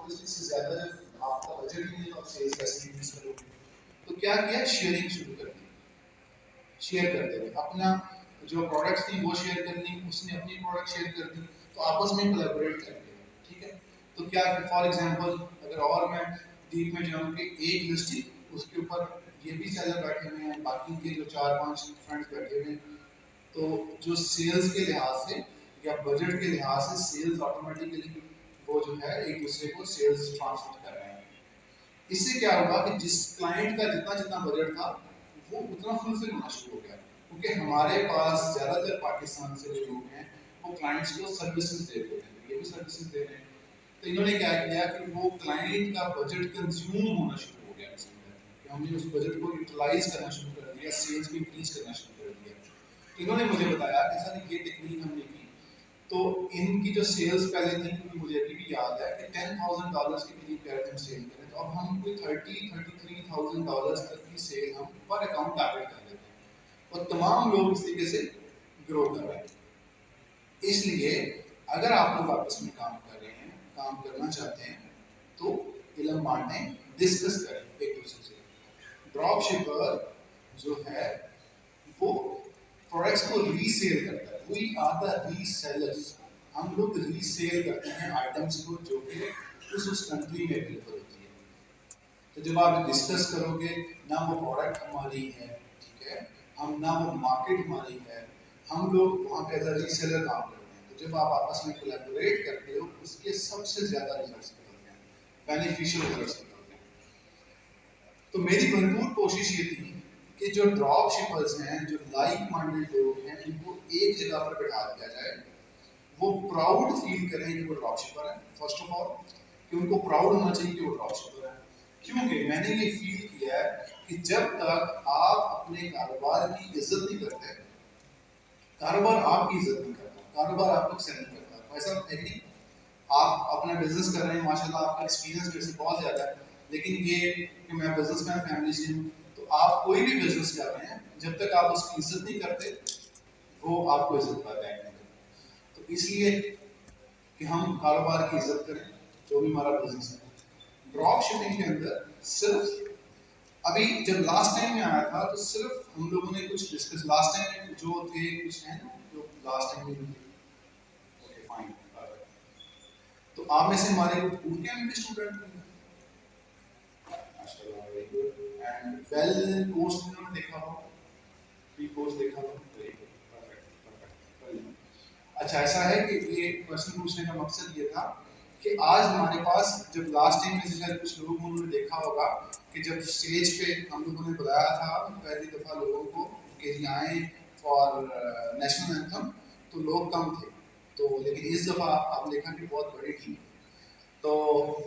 اس سے زیادہ جب آپ کا بجٹ ہی نہیں تو آپ سیلس کیسے انکریز کرو گے؟ تو کیا کیا شیئرنگ شروع کر دی، شیئر کرتے ہوئے اپنا جو پروڈکٹس تھی وہ شیئر کر لی، اس نے اپنی پروڈکٹ شیئر کر دی، تو آپس میں کولیبریٹ کر کے، ٹھیک ہے. تو کیا فار ایگزامپل اگر اور میں ڈیپ میں جاؤں کہ ایک لسٹنگ اس کے اوپر یہ بھی سیلر بیٹھے ہوئے ہیں، باقی کے جو 4-5 فرینڈس بیٹھے ہوئے ہیں، تو جو سیلز کے لحاظ سے یا بجٹ کے لحاظ سے سیلز آٹومیٹیکلی وہ جو ہے ایک دوسرے کو سیلز ٹرانسفر کر رہے ہیں. اس سے کیا ہوگا کہ جس کلائنٹ کا جتنا جتنا بجٹ تھا وہ اتنا فلفل ہونا شروع ہو گیا، کیونکہ ہمارے پاس زیادہ تر پاکستان سے جو لوگ ہیں وہ کلائنٹس کو سروسز دے رہے ہیں، یہ بھی سروسز دے رہے ہیں. تو انہوں نے کیا کیا کہ وہ کلائنٹ کا بجٹ کنزیوم ہونا شروع ہو گیا، کہ ہم نے اس بجٹ کو یوٹیلائز کرنا شروع کر دیا، سیلز کو انکریز کرنا شروع کر دیا. تو انہوں نے مجھے بتایا کہ سر یہ ٹیکنیک ہم نے کی، تو ان کی جو سیلز پہلے تھی کیونکہ مجھے ابھی بھی یاد ہے کہ $10,000 کے قریب کہہ رہے ہم سیل کریں، تو اب ہم کوئی $33,000 تک کی سیل ہم پر اکاؤنٹ ٹارگیٹ کر لیتے ہیں، اور تمام لوگ اس طریقے سے گرو کر رہے ہیں. اس لیے اگر آپ لوگ آپس میں کام کر رہے ہیں، کام کرنا چاہتے ہیں، تو علم بانٹیں، ڈسکس کریں ایک دوسرے سے. ڈراپ شپر جو ہے وہ پروڈکٹس کو ری سیل کرتا ہے، we are the re sellers. ہم لوگ ری سیل کرتے ہیں آئٹمس کو جو کہ اس کنٹری میں اویلیبل ہوتی ہے. تو جب آپ ڈسکس کرو گے، نہ وہ پروڈکٹ ہماری ہے، ٹھیک ہے، ہم نہ وہ مارکیٹ ہماری ہے، ہم لوگ وہاں پہ ایز اے ری سیلر کام کرتے ہیں. تو جب آپ آپس میں کولیبوریٹ کرتے ہو، اس کے سب سے زیادہ ریزلٹس نکلتے ہیں، بینیفیشیل ریزلٹس نکلتے ہیں. تو میری بھرپور کوشش یہ تھی کہ جو ڈراپ شپرز ہیں، جو لائک مائنڈیڈ لوگ ہیں، ان کو ایک جگہ پر بٹھا دیا جائے. وہ پراؤڈ فیل کریں کہ وہ ڈراپ شپر ہیں، فرسٹ آف آل کہ ان کو پراؤڈ ہونا چاہیے کہ وہ ڈراپ شپر ہیں. کیونکہ میں نے یہ فیل کیا ہے کہ جب تک آپ اپنے کاروبار کی عزت نہیں کرتے، کاروبار آپ کی عزت نہیں کرتا، کاروبار آپ کو ایکسپٹ نہیں کرتا. ایسا ہے کہ آپ اپنا بزنس کر رہے ہیں، ماشاء اللہ آپ کا ایکسپیرینس میرے سے بہت زیادہ ہے، لیکن یہ کہ میں بزنس مین فیملی سے ہوں، تو آپ کوئی بھی بزنس کر رہے ہیں، جب تک آپ اس کی عزت نہیں کرتے وہ آپ کو عزت پاتا ہے. تو اس لیے کہ ہم کاروبار کی عزت کریں جو بھی ہمارا بزنس ہے. ڈراپ شپنگ کے اندر صرف ابھی جب لاسٹ ٹائم میں آیا تھا تو صرف ہم لوگوں نے کچھ ڈسکس، لاسٹ ٹائم میں جو تھے کچھ ہیں نا جو لاسٹ ٹائم میں اوکے فائن. تو آپ میں سے ہمارے بوٹ کیمپ کے اسٹوڈنٹ ہیں، ماشاء اللہ، very good. And well course انہوں نے دیکھا ہو، فری کورس دیکھا ہو، ویری گڈ، پرفیکٹ پرفیکٹ. اچھا ایسا ہے کہ یہ کوشچن پوچھنے کا مقصد یہ تھا کہ آج ہمارے پاس جب لاسٹ ٹائم میں شاید کچھ لوگ انہوں نے دیکھا ہوگا کہ جب اسٹیج پہ ہم لوگوں نے بلایا تھا پہلی دفعہ لوگوں کو کہ جی آئیں فار نیشنل اینتھم، تو لوگ کم تھے. تو لیکن اس دفعہ آپ دیکھا کہ بہت بڑی ٹیم. تو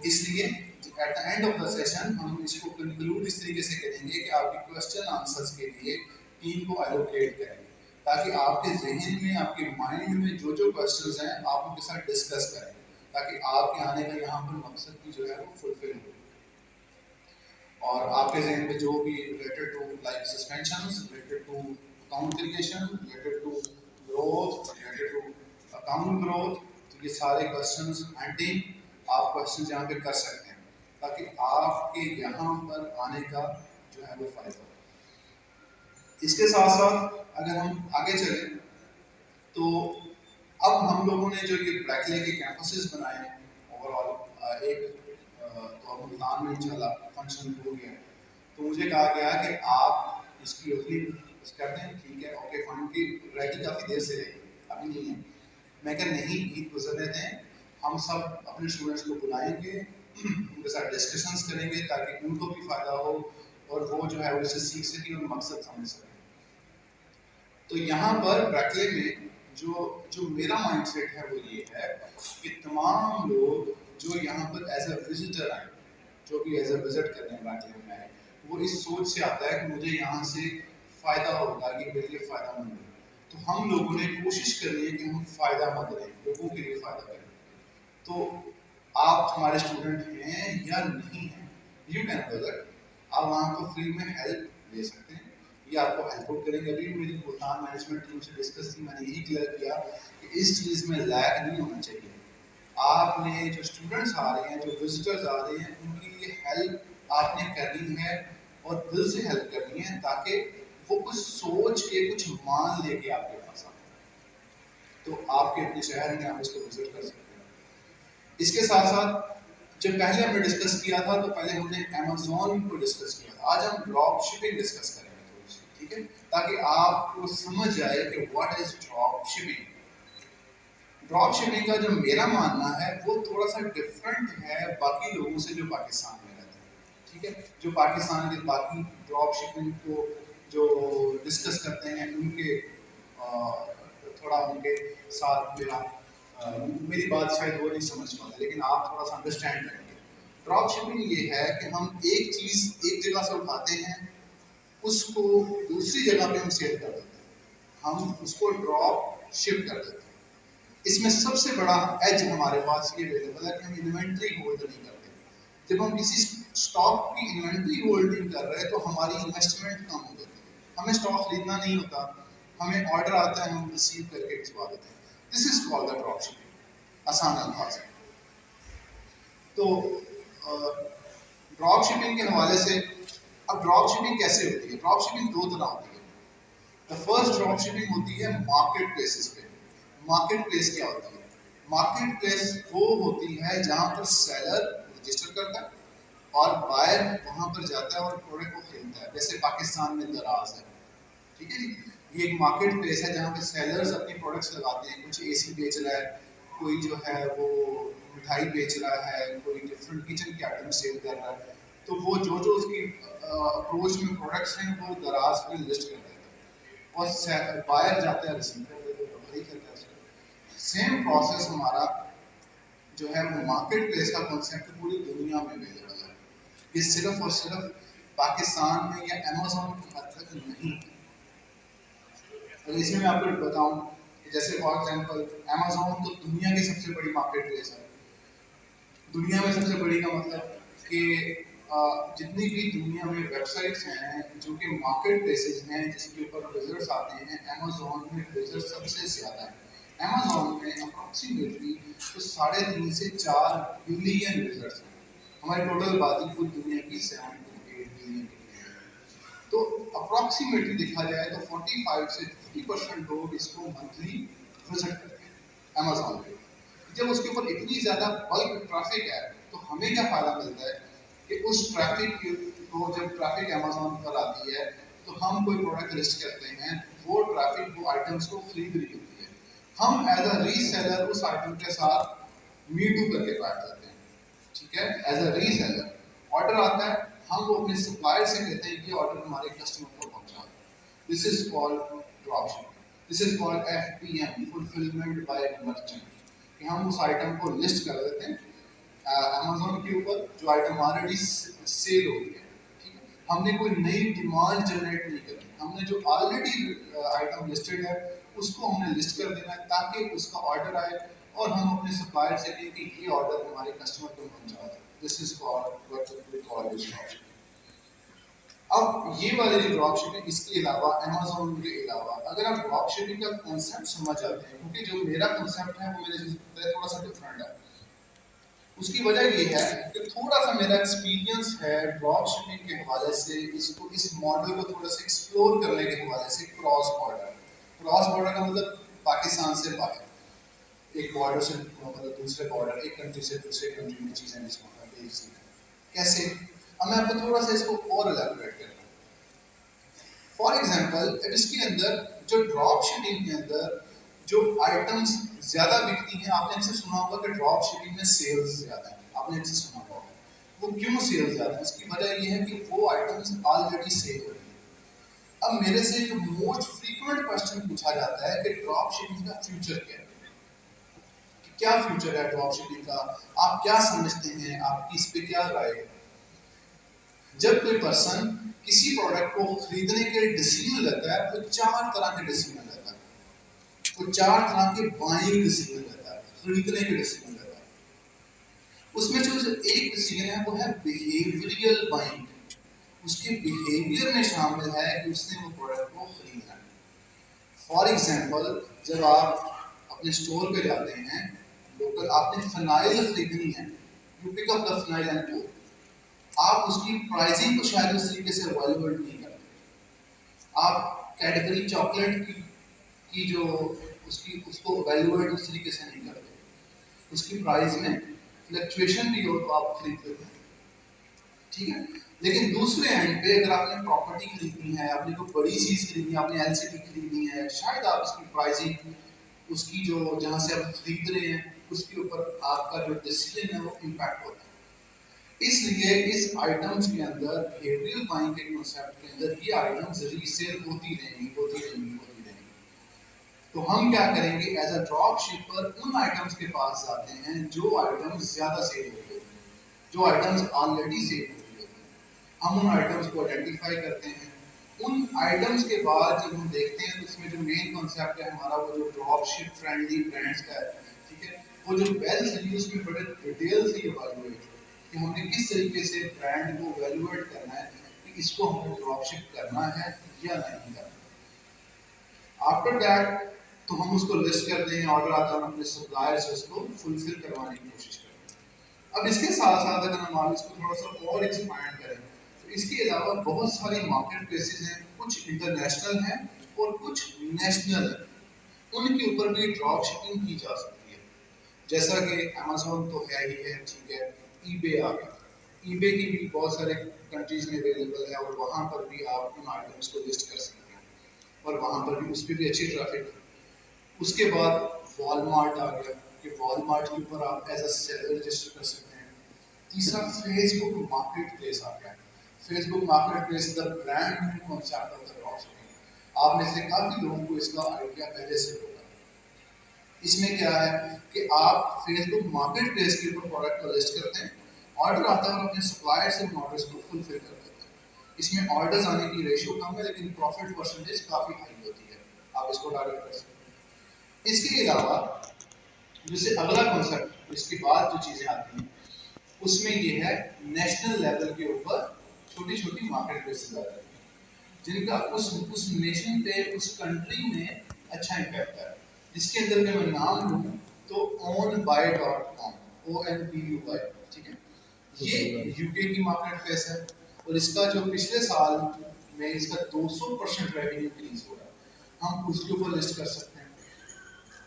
اس لیے at the end of the session ہم اس کو کنکلوڈ اس طریقے سے کریں گے کہ آپ کے کوشچن آنسرس کے لیے ٹیم کو ایلوکیٹ کریں گے، تاکہ آپ کے ذہن میں، آپ کے مائنڈ میں جو جو کوشچنز ہیں آپ ان کے ساتھ ڈسکس کریں، تاکہ آپ کے آنے کا یہاں پر مقصد بھی جو ہے وہ فلفل ہو. اور آپ کے ذہن میں جو بھی related to like suspensions, related to account creation, related to growth, related to account growth, تو یہ سارے کوشچنز اینڈنگ آپ کوشچنز یہاں پہ کر سکتے ہیں، تاکہ آپ کے یہاں پر آنے کا جو ہے وہ فائدہ ہو. اس کے ساتھ ساتھ اگر ہم آگے چلیں تو اب ہم لوگوں نے جو یہ بریکلے کے کیمپسز بنائے ہیں اوور آل ایک تو ملتان میں انشاءاللہ فنکشن ہو گیا ہے، تو مجھے کہا گیا کہ آپ اس کی اوپننگ کرتے ہیں. ٹھیک ہے، اوکے فائن. کی ریڈی کافی دیر سے ہے، ابھی نہیں ہے. میں کہ نہیں، عید گزرنے دیں، ہم سب اپنے اسٹوڈنٹس کو بلائیں گے، ان کے ساتھ ڈسکشنس کریں گے تاکہ ان کو بھی فائدہ ہو اور وہ جو ہے اسے سیکھ سکیں اور مقصد سمجھ سکیں. تو یہاں پر بریکلے میں جو میرا مائنڈ سیٹ ہے وہ یہ ہے کہ تمام لوگ جو یہاں پر ایز اے وزٹر آئے، جو بھی ایز اے وزٹ کرنے بریکلے میں آئے، وہ اس سوچ سے آتا ہے کہ مجھے یہاں سے فائدہ ہوگا، یہ میرے لیے فائدہ مند ہے. تو ہم لوگوں نے کوشش کرنی ہے کہ ہم فائدہ مند رہیں، لوگوں کے لیے فائدہ کریں. تو آپ ہمارے اسٹوڈنٹ ہیں یا نہیں ہیں، یو کین وزٹ، آپ وہاں کو فری میں ہیلپ لے سکتے ہیں، یہ آپ کو ہیلپ آؤٹ کریں گے. ابھی میری ملتان مینجمنٹ ٹیم سے ڈسکس تھی، میں نے یہی کلیئر کیا کہ اس چیز میں لیگ نہیں ہونا چاہیے. آپ نے جو اسٹوڈنٹس آ رہے ہیں، جو وزٹرز آ رہے ہیں، ان کے لیے ہیلپ آپ نے کرنی ہے اور دل سے ہیلپ کرنی ہے، تاکہ وہ کچھ سوچ کے کچھ مان لے کے آپ کے پاس آئے، تو آپ کے اپنے شہر میں آپ اس کو وزٹ کر سکتے ہیں۔ اس کے ساتھ ساتھ جب پہلے ہم نے ڈسکس کیا تھا تو پہلے ہم نے امیزون کو ڈسکس کیا تھا، آج ہم ڈراپ شپنگ ڈسکس کریں گے تھوڑی سی، ٹھیک ہے، تاکہ آپ کو سمجھ جائے کہ what is drop shipping. Drop shipping کا جو میرا ماننا ہے وہ تھوڑا سا ڈفرینٹ ہے باقی لوگوں سے جو پاکستان میں رہتے ہیں، ٹھیک ہے، جو پاکستان کے باقی ڈراپ شپنگ کو جو ڈسکس کرتے ہیں ان کے تھوڑا ان کے ساتھ میری بات شاید وہ نہیں سمجھ پاتے، لیکن آپ تھوڑا سا انڈرسٹینڈ کریں گے۔ ڈراپ شپنگ یہ ہے کہ ہم ایک چیز ایک جگہ سے اٹھاتے ہیں، اس کو دوسری جگہ پہ ہم سیل کر دیتے ہیں، ہم اس کو ڈراپ شپ کر دیتے ہیں۔ اس میں سب سے بڑا ایج ہمارے پاس یہ اویلیبل ہے کہ ہم انوینٹری ہولڈ نہیں کرتے۔ جب ہم کسی اسٹاک کی انوینٹری ہولڈنگ کر رہے ہیں تو ہماری انویسٹمنٹ کم ہو جاتی ہے، ہمیں اسٹاک خریدنا نہیں ہوتا، ہمیں آرڈر آتا ہے، ہم ریسیو کر کے بھجوا دیتے ہیں۔ This is called the drop shipping, آسان الفاظ ہے۔ تو ڈراپ شپنگ کے حوالے سے اب ڈراپ شپنگ کیسے ہوتی ہے؟ ڈراپ شپنگ دو طرح ہوتی ہے۔ دا فرسٹ ڈراپ شپنگ ہوتی ہے مارکیٹ پلیسز پہ۔ مارکیٹ پلیس کیا ہوتی ہے؟ مارکیٹ پلیس وہ ہوتی ہے جہاں پر سیلر رجسٹر کرتا ہے اور بائر وہاں پر جاتا ہے اور پروڈکٹ کو خریدتا ہے، جیسے پاکستان میں دراز ہے، ٹھیک ہے جی، یہ ایک مارکیٹ پلیس ہے جہاں پہ سیلرز اپنی پروڈکٹس لگاتے ہیں، کچھ اے سی بیچ رہا ہے، کوئی جو ہے وہ مٹھائی بیچ رہا ہے، کوئی ڈفرینٹ کچن کے آئٹم سیل کر رہا ہے، تو وہ جو اس کی اپروچ میں پروڈکٹس ہیں وہ دراز پہ لسٹ کر دیتا ہے اور بائر جاتا ہے ریسیو کر دیتا ہے، وہی کرتا ہے اس کو۔ سیم پروسیس ہمارا جو ہے وہ مارکیٹ پلیس کا کنسیپٹ پوری دنیا میں اویلیبل ہے، یہ صرف اور صرف پاکستان میں یا امیزون کی حد تک نہیں ہے۔ اور اس میں آپ کو بتاؤں کہ جیسے فار ایگزامپل امیزون تو دنیا کی سب سے بڑی مارکیٹ پلیس ہے۔ دنیا میں سب سے بڑی کا مطلب کہ جتنی بھی دنیا میں ویب سائٹس ہیں جو کہ مارکیٹ پلیسز ہیں جس کے اوپر وزٹرس آتے ہیں، امیزون میں وزٹر سب سے زیادہ ہیں۔ امیزون میں اپروکسیمیٹلی تو 3.5 سے 4 بلین وزٹرس ہیں، ہماری ٹوٹل آبادی پوری دنیا کی 7 to 8 بلین ہے۔ تو اپروکسیمیٹلی دیکھا جائے تو 45 سے 50% لوگ اس کو منتھلی وزٹ کرتے ہیں امیزون پہ۔ جب اس کے اوپر اتنی زیادہ بلک ٹریفک ہے تو ہمیں کیا فائدہ ملتا ہے کہ اس ٹریفک کو جب ٹریفک امیزون پر آتی ہے تو ہم کوئی پروڈکٹ لسٹ کرتے ہیں، وہ ٹریفک وہ آئٹمس کو خرید رہی ہوتی ہے، ہم ایز اے ری سیلر اس آئٹم کے ساتھ می ٹو کر کے بیٹھ جاتے ہیں، ٹھیک ہے، as a reseller order آتا ہے، ہم وہ اپنے سپلائر سے کہتے ہیں کہ آرڈر ہمارے کسٹمر کو پہنچا دیں۔ This is called drop shipping, this is called FBM، fulfilment by merchant, کہ ہم اس آئٹم کو لسٹ کر دیتے ہیں امیزون کے اوپر جو آئٹم آلریڈی سیل ہو گئی ہے، ٹھیک ہے، ہم نے کوئی نئی ڈیمانڈ جنریٹ نہیں کرنی، ہم نے جو آلریڈی آئٹم لسٹڈ ہے اس کو ہم نے لسٹ کر دینا ہے تاکہ اس کا آرڈر آئے اور ہم اپنے سپلائر سے کہیں کہ یہ آرڈر ہمارے کسٹمر کو پہنچا دیں۔ This is called drop shipping. اب یہ والے جو ڈراپ شپنگ، اس کے علاوہ امیزون کے علاوہ اگر آپ ڈراپ شپنگ کا کانسیپٹ سمجھ جاتے ہیں، کیونکہ جو میرا کانسیپٹ ہے وہ میرے سے تھوڑا سا ڈفرینٹ ہے، اس کی وجہ یہ ہے کہ تھوڑا سا میرا ایکسپیرینس ہے ڈراپ شپنگ کے حوالے سے، اس ماڈل کو تھوڑا سا ایکسپلور کرنے کے حوالے سے۔ کراس بارڈر کا مطلب پاکستان سے باہر، ایک بارڈر سے مطلب دوسرے بارڈر، ایک کنٹری سے دوسرے کنٹری میں چیزیں بھیجنا کیسے؟ اب میں آپ کو تھوڑا سا اس کو اور الیبوریٹ کرتا ہوں۔ فار ایگزامپل اب اس کے اندر جو ڈراپ شپنگ کے اندر جو آئٹمس زیادہ بکتی ہیں، آپ نے اکثر سنا ہوگا کہ ڈراپ شپنگ میں سیلز زیادہ ہیں، آپ نے اکثر سنا ہوگا۔ وہ کیوں سیلز زیادہ ہیں؟ اس کی وجہ یہ ہے کہ وہ آئٹمس آلریڈی سیل ہو رہی ہیں۔ اب میرے سے جو موسٹ فریکوینٹ کوسچن پوچھا جاتا ہے کہ ڈراپ شپنگ کا فیوچر کیا ہے؟ کیا فیوچر ہے ڈراپ شپنگ کا؟ آپ کیا سمجھتے ہیں؟ آپ کی اس پہ کیا رائے ہے؟ جب کوئی پرسن کسی پروڈکٹ کو خریدنے کے ڈیسیژن لیتا ہے تو 4 طرح کے ڈیسیژن لیتا ہے، وہ 4 طرح کے بائنگ ڈیسیژن لیتا ہے، خریدنے کے ڈیسیژن لیتا ہے۔ اس میں جو ایک ڈیسیژن ہے وہ ہے بیہیویئرل بائنگ، اس کے بیہیویئر میں شامل ہے کہ اس نے وہ پروڈکٹ کو خریدنا ہے۔ فار ایگزامپل جب آپ اپنے اسٹور پہ جاتے ہیں، لوکل. آپ نے فنائل خریدنی ہے, you pick up the phenyl and go. آپ اس کی پرائزنگ کو شاید اس طریقے سے ایویلویٹ نہیں کرتے. آپ کیڈبری چاکلیٹ کی جو اس کو ایویلویٹ اس طریقے سے نہیں کرتے. اس کی پرائز میں فلکچویشن بھی ہو تو آپ خرید لیتے ہیں, ٹھیک ہے. لیکن دوسرے اینڈ پہ اگر آپ نے پراپرٹی خریدنی ہے, آپ نے کوئی بڑی چیز خریدنی ہے, آپ نے ایل سی ڈی خریدنی ہے, شاید آپ اس کی پرائزنگ, اس کی جو جہاں سے آپ خرید رہے ہیں اس کے اوپر آپ کا جو ڈیسیجن ہے وہ امپیکٹ ہوتا ہے. اس لیے اس آئٹمس کے اندر بیہیویئرل بائنگ کے کنسیپٹ کے اندر یہ آئٹمز ریسیل ہوتی رہیں گی. تو ہم کیا کریں گے, as a drop شپر in items کے پاس جاتے ہیں جو آئٹمس زیادہ سیل ہوتے ہیں, جو آئٹمس آلریڈی سیل ہوتے ہیں. ہم ان آئٹمس کو آئیڈینٹیفائی کرتے ہیں. ان آئٹمس کے بعد جب ہم دیکھتے ہیں تو اس میں جو مین کنسیپٹ ہے ہمارا وہ جو ڈراپ شپ فرینڈلی برانڈس کا ہے, ٹھیک ہے, وہ جو ویل سیل اس میں بڑے ڈیٹیل سے ایویلویٹ کہ ہم نے کس طریقے سے برانڈ کو ایویلویٹ کرنا ہے کہ اس کو ہمیں ڈراپ شپ کرنا ہے یا نہیں کرنا. آفٹر دیٹ تو ہم اس کو لسٹ کرتے ہیں, آرڈر آتا ہے, ہم اپنے سپلائر سے اس کو فلفل کروانے کی کوشش کرتے ہیں. اب اس کے ساتھ ساتھ اگر ہم آگے اس کو تھوڑا سا اور ایکسپینڈ کریں تو اس کے علاوہ بہت ساری مارکیٹ پلیسز ہیں, کچھ انٹرنیشنل ہیں اور کچھ نیشنل ہیں. ان کے اوپر بھی ڈراپ شپنگ کی جا سکتی ہے. جیسا کہ امیزون تو ہے ہی ہے, ٹھیک ہے, ای بے آ گیا. ای بے کی بھی بہت سارے کنٹریز میں اویلیبل ہے اور وہاں پر بھی آپ ان آئٹمس کو لسٹ کر سکتے ہیں اور وہاں پر بھی اس پہ بھی اچھی ٹریفک ہے. اس کے بعد وال مارٹ آ گیا کہ وال مارٹ کے اوپر آپ ایز اے سیلر رجسٹر کر سکتے ہیں. تیسرا فیس بک مارکیٹ پلیس آ گیا. Facebook marketplace the brand new concept of the drop shipping. آپ میں سے کافی لوگوں کو اس کا آئیڈیا پہلے سے ہوگا. اس میں کیا ہے کہ آپ فیس بک مارکیٹ پلیس کے اوپر پروڈکٹ کو لسٹ کرتے ہیں, آرڈر آتا ہے اور اپنے سپلائر سے ان آرڈرس کو فلفل کر دیتے ہیں. اس میں آرڈرز آنے کی ریشو کم ہے لیکن پروفٹ پرسنٹیج کافی ہائی ہوتی ہے. آپ اس کو ٹارگیٹ کر سکتے ہیں. اس کے علاوہ جسے اگلا کنسیپٹ اس کے بعد جو چیزیں آتی ہیں اس میں یہ ہے نیشنل لیول کے اوپر چھوٹی چھوٹی مارکیٹ پلیسز آ جاتی ہیں جن کا اس نیشن پہ, اس کنٹری میں اچھا امپیکٹ ہے. جس کے اندر میں نام لوں تو onbuy.com, ONBUY, ٹھیک ہے. یہ یو کے کی مارکیٹ پلیس ہے اور اس کا جو پچھلے سال میں اس کا 200% ریونیو انکریز ہوا ہے. ہم اس کے اوپر لسٹ کر سکتے ہیں.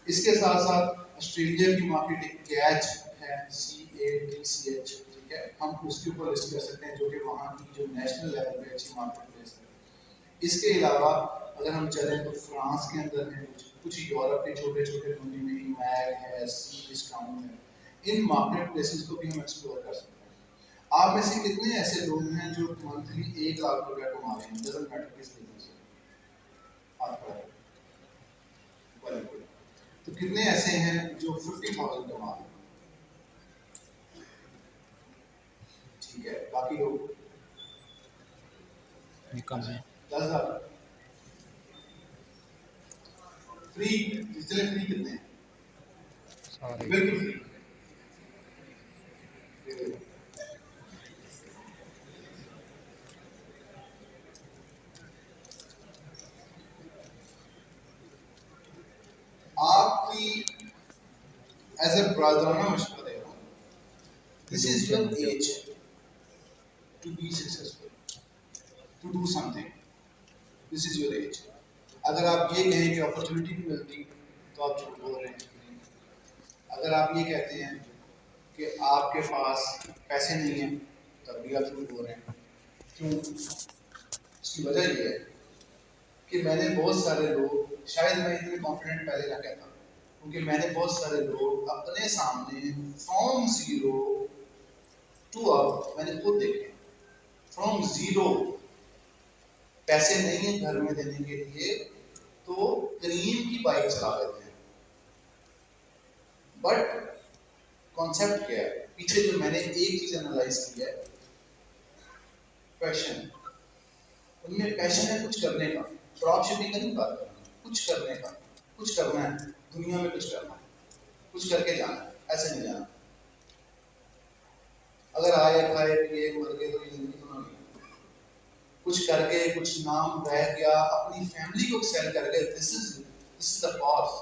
اس کے ساتھ ساتھ آسٹریلیا کی مارکیٹ ایک کیچ ہے, CATCH, ٹھیک ہے, ہم اس کے اوپر لسٹ کر سکتے ہیں جو کہ وہاں کی جو نیشنل لیول پہ اچھی مارکیٹ پلیس ہے. اس کے علاوہ اگر ہم چلیں تو فرانس کے اندر ہیں کچھ یورپ کے چھوٹے چھوٹے ملک میں میگ ہے, سی ڈسکاؤنٹ ہے. ان مارکیٹ پلیسز کو بھی ہم ایکسپلور کر سکتے ہیں. آپ میں سے کتنے ایسے لوگ ہیں جو منتھلی 1 لاکھ روپے کما رہے ہیں, ڈزنٹ میٹر کس بزنس سے, آپ کا تو کتنے ایسے ہیں جو 50,000 کما رہے ہیں, ٹھیک ہے, باقی لوگ کم ہے. 10,000 فری. جتنے فری کتنے ہیں, سارے بالکل فری. آپ کی ایز اے برادرانہ مشورہ دے رہا ہوں, this is your age to be successful, to do something. This is your age. اگر آپ یہ کہیں کہ اپرچونیٹی نہیں ملتی تو آپ جھوٹ بول رہے ہیں. اگر آپ یہ کہتے ہیں کہ آپ کے پاس پیسے نہیں ہیں تب بھی آپ جھوٹ بول رہے ہیں. کیوں؟ اس کی وجہ یہ ہے کہ میں نے بہت سارے لوگ, شاید میں اتنے کانفیڈنٹ پہلے نہ کہتا کیونکہ میں نے بہت سارے لوگ اپنے سامنے فرام زیرو ٹو اب میں نے خود دیکھے. فرام زیرو, پیسے نہیں ہیں گھر میں دینے کے لیے تو کریم کی بائک چلا لیتے ہیں. بٹ کانسیپٹ کیا ہے پیچھے, جو میں نے ایک چیز انالائز کی ہے, پیشن. ان میں پیشن ہے کچھ کرنے کا. ڈراپ شپنگ کا نہیں بات کرنا, کچھ کرنے کا, کچھ کرنا ہے دنیا میں, کچھ کرنا ہے, کچھ کر کے جانا ہے, ایسے نہیں جانا. اگر آئے کھائے پیے مر گئے تو یہ زندگی تو نہیں. کچھ کر کے کچھ نام رہ گیا, اپنی فیملی کو سیل کر کے, دس از دا پاس.